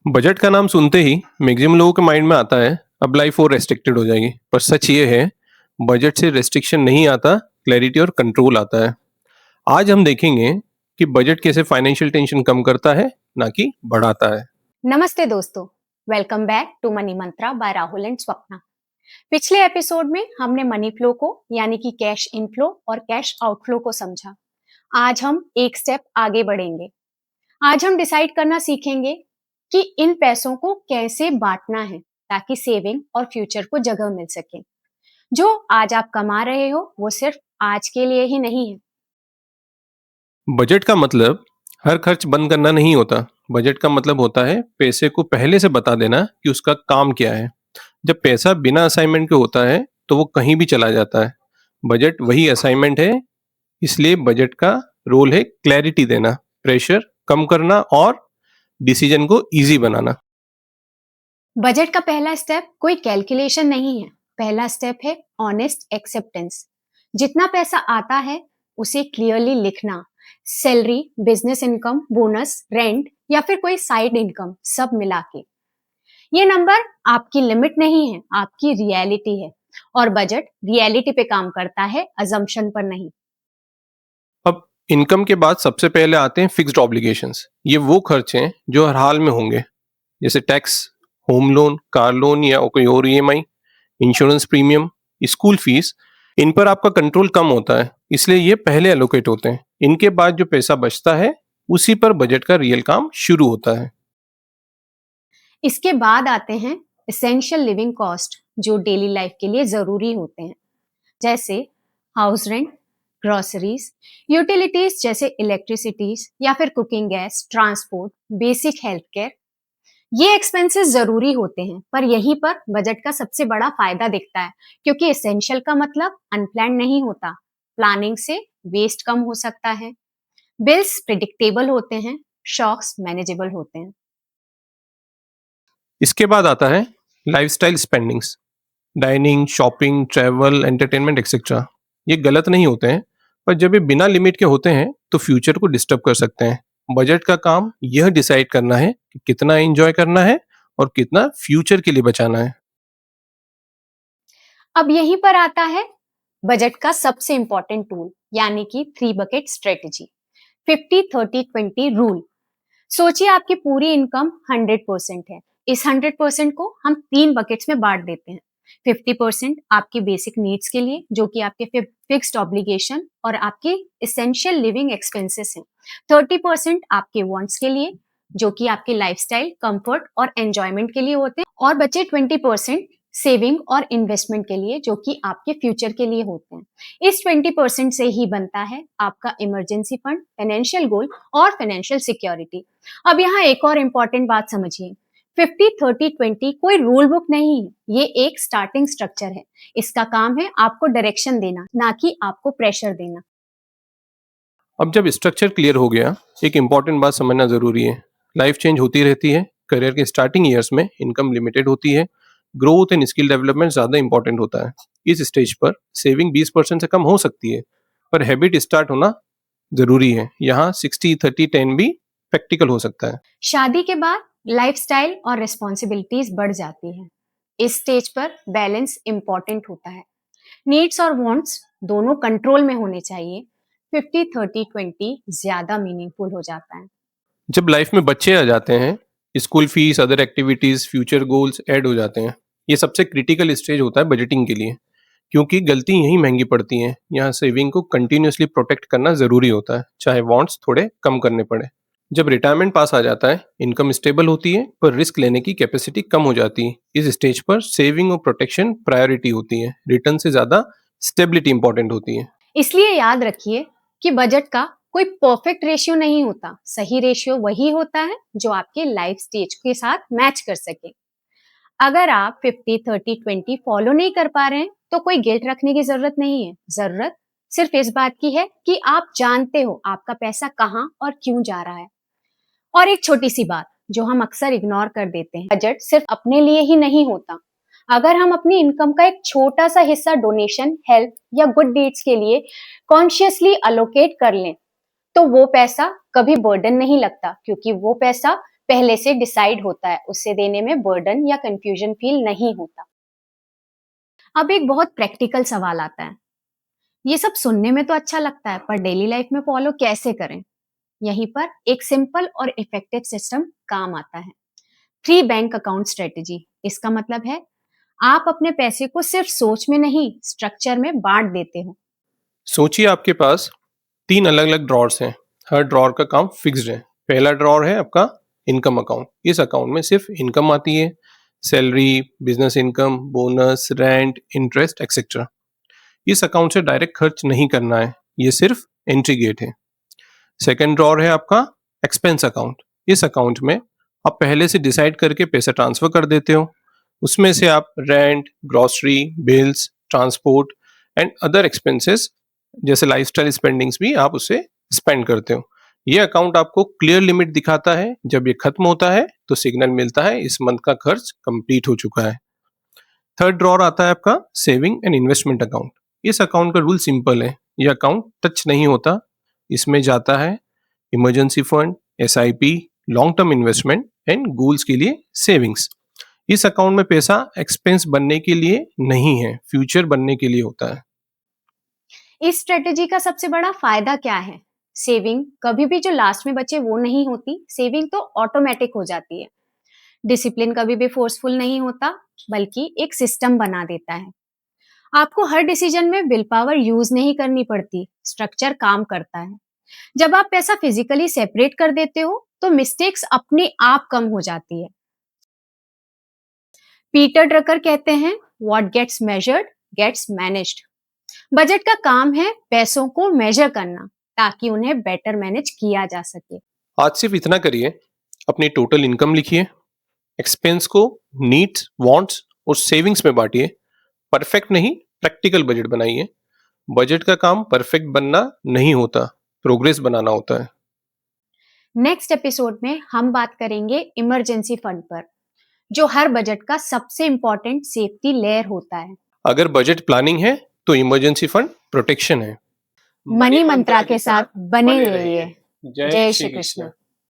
Budget का नाम सुनते ही मैक्सिमम लोगों के माइंड में आता है अब लाइफ और रेस्ट्रिक्टेड हो जाएगी। पर सच ये है, बजट से रेस्ट्रिक्शन नहीं आता, क्लैरिटी और कंट्रोल आता है। आज हम देखेंगे कि बजट कैसे फाइनेंशियल टेंशन कम करता है, ना कि बढ़ाता है। नमस्ते दोस्तों, welcome back to money mantra by Rahul and Swapna. पिछले एपिसोड में हमने मनी फ्लो को यानी कि कैश इनफ्लो और कैश आउटफ्लो को समझा। आज हम एक स्टेप आगे बढ़ेंगे। आज हम डिसाइड करना सीखेंगे कि इन पैसों को कैसे बांटना है ताकि सेविंग और फ्यूचर को जगह मिल सके। जो आज आप कमा रहे हो वो सिर्फ आज के लिए ही नहीं है। बजट का मतलब हर खर्च बंद करना नहीं होता। बजट का मतलब होता है पैसे को पहले से बता देना कि उसका काम क्या है। जब पैसा बिना असाइनमेंट के होता है तो वो कहीं भी चला जाता है। बजट वही असाइनमेंट है। इसलिए बजट का रोल है क्लैरिटी देना, प्रेशर कम करना और डिसीजन को इजी बनाना। बजट का पहला स्टेप कोई कैलकुलेशन नहीं है। पहला स्टेप है ऑनेस्ट एक्सेप्टेंस। जितना पैसा आता है उसे क्लियरली लिखना। Salary, business income, bonus, rent या फिर कोई साइड इनकम सब मिला के। ये नंबर आपकी लिमिट नहीं है, आपकी रियलिटी है। और बजट रियलिटी पे काम करता है, अजम्पशन पर नहीं। अब इनकम के बाद सबसे पहले आते हैं फिक्स्ड ऑब्लिगेशंस। ये वो खर्च हैं जो हर हाल में होंगे, जैसे tax, home loan, car loan या कोई और EMI, insurance premium, school fees. इन पर आपका कंट्रोल कम होता है, इसलिए ये पहले एलोकेट होते हैं। इनके बाद जो पैसा बचता है उसी पर बजट का रियल काम शुरू होता है। इसके बाद आते हैं एसेंशियल लिविंग कॉस्ट, जो डेली लाइफ के लिए जरूरी होते हैं, जैसे हाउस रेंट, ग्रोसरीज, यूटिलिटीज जैसे इलेक्ट्रिसिटीज या फिर cooking gas, transport, basic health care. ये एक्सपेंसेस जरूरी होते हैं, पर यहीं पर बजट का सबसे बड़ा फायदा दिखता है, क्योंकि एसेंशियल का मतलब अनप्लान नहीं होता। प्लानिंग से वेस्ट कम हो सकता है, बिल्स प्रिडिक्टेबल होते हैं, शॉक्स मैनेजेबल होते हैं। इसके बाद आता है lifestyle spendings, dining, shopping, travel, entertainment etcetera. ये गलत नहीं होते हैं, पर जब ये बिना लिमिट के होते हैं तो फ्यूचर को डिस्टर्ब कर सकते हैं। बजट का काम यह डिसाइड करना है कि कितना एंजॉय करना है और कितना फ्यूचर के लिए बचाना है। अब यहीं पर आता है बजट का सबसे इंपॉर्टेंट टूल, यानी कि 3 बकेट स्ट्रेटेजी, 50-30-20 रूल। सोचिए आपकी पूरी इनकम 100% है। इस 100% को हम 3 बकेट्स में बांट देते हैं। 50% आपकी बेसिक नीड्स के लिए, जो कि आपके फिक्स्ड ऑब्लिगेशन और आपके इसेंशियल लिविंग एक्सपेंसेस हैं। 30% आपके वांट्स के लिए, जो कि आपके लाइफस्टाइल, कंफर्ट और एंजॉयमेंट के लिए होते हैं। और बचे 20% सेविंग और इन्वेस्टमेंट के लिए, जो कि आपके फ्यूचर के लिए होते हैं। इस 20% से ही बनता है आपका इमरजेंसी फंड, फाइनेंशियल गोल और फाइनेंशियल सिक्योरिटी। अब यहाँ एक और इम्पॉर्टेंट बात समझिए, 50-30-20 कोई रूल बुक नहीं है, ये एक स्टार्टिंग स्ट्रक्चर है। इसका काम है आपको डायरेक्शन देना, ना कि आपको प्रेशर देना। अब जब स्ट्रक्चर क्लियर हो गया, एक इंपॉर्टेंट बात समझना जरूरी है। लाइफ चेंज होती रहती है। करियर के स्टार्टिंग ईयर्स में इनकम लिमिटेड होती है। ग्रोथ एंड स्किल डेवलपमेंट ज़्यादा इंपॉर्टेंट होता है। इस स्टेज पर सेविंग 20% से कम हो सकती है, पर हैबिट स्टार्ट होना जरूरी है। यहाँ 60-30-10 भी प्रैक्टिकल हो सकता है। शादी के बाद लाइफस्टाइल और रिस्पॉन्सिबिलिटीज बढ़ जाती है। इस स्टेज पर बैलेंस इंपॉर्टेंट होता है। नीड्स और वांट्स दोनों कंट्रोल में होने चाहिए। 50-30-20 ज्यादा मीनिंगफुल हो जाता है। जब लाइफ में बच्चे आ जाते हैं, school fees, other activities, future goals add हो जाते हैं। ये सबसे क्रिटिकल स्टेज होता है बजटिंग के लिए, क्योंकि गलती यहीं महंगी पड़ती हैं। यहाँ सेविंग को कंटिन्यूसली प्रोटेक्ट करना जरूरी होता है, चाहे वांट्स थोड़े कम करने पड़े। जब रिटायरमेंट पास आ जाता है, इनकम स्टेबल होती है, पर रिस्क लेने की कैपेसिटी कम हो जाती है। इस स्टेज पर सेविंग और प्रोटेक्शन प्रायोरिटी होती है, रिटर्न से ज्यादा स्टेबिलिटी इंपॉर्टेंट होती है। इसलिए याद रखिए कि बजट का कोई परफेक्ट रेशियो नहीं होता। सही रेशियो वही होता है जो आपके लाइफ स्टेज के साथ मैच कर सके। अगर आप 50-30-20 फॉलो नहीं कर पा रहे हैं तो कोई गिल्ट रखने की जरूरत नहीं है। जरूरत सिर्फ इस बात की है कि आप जानते हो आपका पैसा कहाँ और क्यों जा रहा है। और एक छोटी सी बात जो हम अक्सर इग्नोर कर देते हैं, बजट सिर्फ अपने लिए ही नहीं होता। अगर हम अपनी इनकम का एक छोटा सा हिस्सा डोनेशन, हेल्प या गुड डीड्स के लिए कॉन्शियसली अलोकेट कर लें, तो वो पैसा कभी बर्डन नहीं लगता, क्योंकि वो पैसा पहले से डिसाइड होता है, उससे देने में बर्डन या कंफ्यूजन फील नहीं होता। अब एक बहुत प्रैक्टिकल सवाल आता है, ये सब सुनने में तो अच्छा लगता है, पर डेली लाइफ में फॉलो कैसे करें? यहीं पर एक सिंपल और इफेक्टिव सिस्टम काम आता है, 3 बैंक अकाउंट स्ट्रेटेजी। इसका मतलब है आप अपने पैसे को सिर्फ सोच में नहीं, स्ट्रक्चर में बांट देते हो। सोचिए आपके पास 3 अलग-अलग ड्रॉर्स हैं। हर ड्रॉर का काम फिक्स्ड है। पहला ड्रॉर है आपका इनकम अकाउंट। इस अकाउंट में सिर्फ इनकम आती है, salary, business income, bonus, rent, interest etcetera. इस अकाउंट से डायरेक्ट खर्च नहीं करना है, ये सिर्फ एंट्री गेट है। सेकंड ड्रॉर है आपका एक्सपेंस अकाउंट। इस अकाउंट में आप पहले से डिसाइड करके पैसा ट्रांसफर कर देते हो। उसमें से आप rent, grocery, bills, transport and other expenses जैसे लाइफस्टाइल स्पेंडिंग्स भी आप उसे स्पेंड करते हो। ये अकाउंट आपको क्लियर लिमिट दिखाता है, जब ये खत्म होता है तो सिग्नल मिलता है इस मंथ का खर्च कंप्लीट हो चुका है। थर्ड ड्रॉर आता है आपका सेविंग एंड इन्वेस्टमेंट अकाउंट। इस अकाउंट का रूल सिंपल है, ये अकाउंट टच नहीं होता। इसमें जाता है emergency fund, SIP, long term investment and goals के लिए सेविंग्स। इस अकाउंट में पैसा एक्सपेंस बनने के लिए नहीं है, फ्यूचर बनने के लिए होता है। इस स्ट्रेटेजी का सबसे बड़ा फायदा क्या है? सेविंग कभी भी जो लास्ट में बचे वो नहीं होती, सेविंग तो ऑटोमेटिक हो जाती है। डिसिप्लिन कभी भी फोर्सफुल नहीं होता, बल्कि एक सिस्टम बना देता है। आपको हर डिसीजन में विल पावर यूज नहीं करनी पड़ती, स्ट्रक्चर काम करता है। जब आप पैसा फिजिकली सेपरेट कर देते हो तो मिस्टेक्स अपने आप कम हो जाती है। पीटर ड्रकर कहते हैं, what gets measured gets managed. Budget का काम है पैसों को मेजर करना, ताकि उन्हें बेटर मैनेज किया जा सके। आज सिर्फ इतना करिए, अपनी टोटल इनकम लिखिए, एक्सपेंस को नीड्स, वांट्स और सेविंग्स में बांटिए। परफेक्ट नहीं, प्रैक्टिकल बजट बनाइए। बजट का काम परफेक्ट बनना नहीं होता, प्रोग्रेस बनाना होता है। नेक्स्ट एपिसोड में हम बात करेंगे इमरजेंसी फंड पर, जो हर बजट का सबसे इंपॉर्टेंट सेफ्टी लेयर होता है। अगर बजट प्लानिंग है तो इमरजेंसी फंड प्रोटेक्शन है। मनी मंत्रा के साथ बने रहिए। जय श्री कृष्ण।